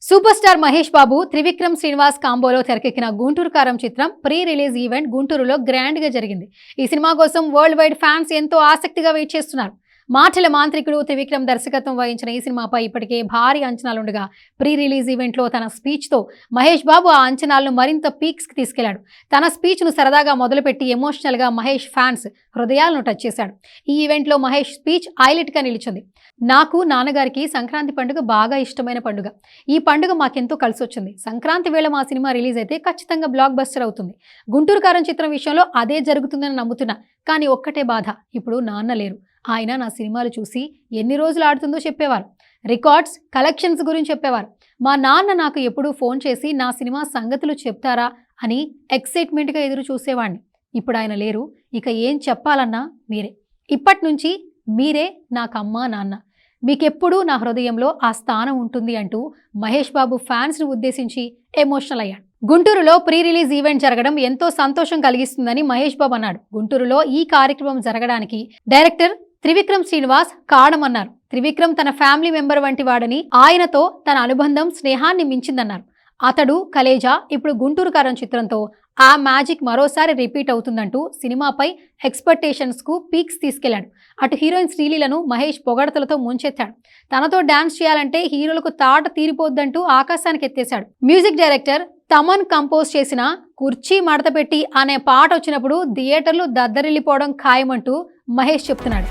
Super star Mahesh Babu Trivikram Srinivas కాంబోలో తెరకెక్కిన గుంటూరు కారం చిత్రం ప్రీ రిలీజ్ ఈవెంట్ గుంటూరులో గ్రాండ్ గా జరిగింది. ఈ సినిమా కోసం వరల్డ్ వైడ్ ఫ్యాన్స్ ఎంతో ఆసక్తిగా వెయిట్ చేస్తున్నారు. మాటల మాంత్రికుడు త్రివిక్రమ్ దర్శకత్వం వహించిన ఈ సినిమాపై ఇప్పటికే భారీ అంచనాలుండగా ప్రీ రిలీజ్ ఈవెంట్ లో తన స్పీచ్ తో మహేష్ బాబు ఆ అంచనాలను మరింత పీక్స్ కి తీసుకెళ్లాడు. తన స్పీచ్ ను సరదాగా మొదలుపెట్టి ఎమోషనల్ గా మహేష్ ఫ్యాన్స్ హృదయాలను టచ్ చేశాడు. ఈ ఈవెంట్ లో మహేష్ స్పీచ్ హైలైట్ గా నిలిచింది. నాకు నాన్నగారికి సంక్రాంతి పండుగ బాగా ఇష్టమైన పండుగ. ఈ పండుగ మాకెంతో కలిసొచ్చింది. సంక్రాంతి వేళ మా సినిమా రిలీజ్ అయితే ఖచ్చితంగా బ్లాక్ బస్టర్ అవుతుంది. గుంటూరు కారం చిత్రం విషయంలో అదే జరుగుతుందని నమ్ముతున్నా. కానీ ఒక్కటే బాధ, ఇప్పుడు నాన్న లేరు. ఆయన నా సినిమాలు చూసి ఎన్ని రోజులు ఆడుతుందో చెప్పేవారు. రికార్డ్స్, కలెక్షన్స్ గురించి చెప్పేవారు. మా నాన్న నాకు ఎప్పుడూ ఫోన్ చేసి నా సినిమా సంగతులు చెప్తారా అని ఎక్సైట్మెంట్గా ఎదురు చూసేవాడిని. ఇప్పుడు ఆయన లేరు. ఇక ఏం చెప్పాలన్నా మీరే. ఇప్పటి నుంచి మీరే నాకు అమ్మా నాన్న. మీకెప్పుడూ నా హృదయంలో ఆ స్థానం ఉంటుంది అంటూ మహేష్ బాబు ఫ్యాన్స్ను ఉద్దేశించి ఎమోషనల్ అయ్యాడు. గుంటూరులో ప్రీ రిలీజ్ ఈవెంట్ జరగడం ఎంతో సంతోషం కలిగిస్తుందని మహేష్ బాబు అన్నాడు. గుంటూరులో ఈ కార్యక్రమం జరగడానికి డైరెక్టర్ త్రివిక్రమ్ శ్రీనివాస్ కారణమన్నారు. త్రివిక్రమ్ తన ఫ్యామిలీ మెంబర్ వంటి వాడని, ఆయనతో తన అనుబంధం స్నేహాన్ని మించిందన్నారు. అతడు కలేజా ఇప్పుడు గుంటూరు కారం చిత్రంతో ఆ మ్యాజిక్ మరోసారి రిపీట్ అవుతుందంటూ సినిమాపై ఎక్స్పెక్టేషన్స్ కు పీక్స్ తీసుకెళ్లాడు. అటు హీరోయిన్ శ్రీలీలను మహేష్ పొగడతలతో ముంచెత్తాడు. తనతో డాన్స్ చేయాలంటే హీరోలకు తాట తీరిపోద్దంటూ ఆకాశానికి ఎత్తేశాడు. మ్యూజిక్ డైరెక్టర్ తమన్ కంపోజ్ చేసిన కుర్చీ మడతపెట్టి అనే పాట వచ్చినప్పుడు థియేటర్లు దద్దరిల్లిపోవడం ఖాయమంటూ మహేష్ చెప్తున్నాడు.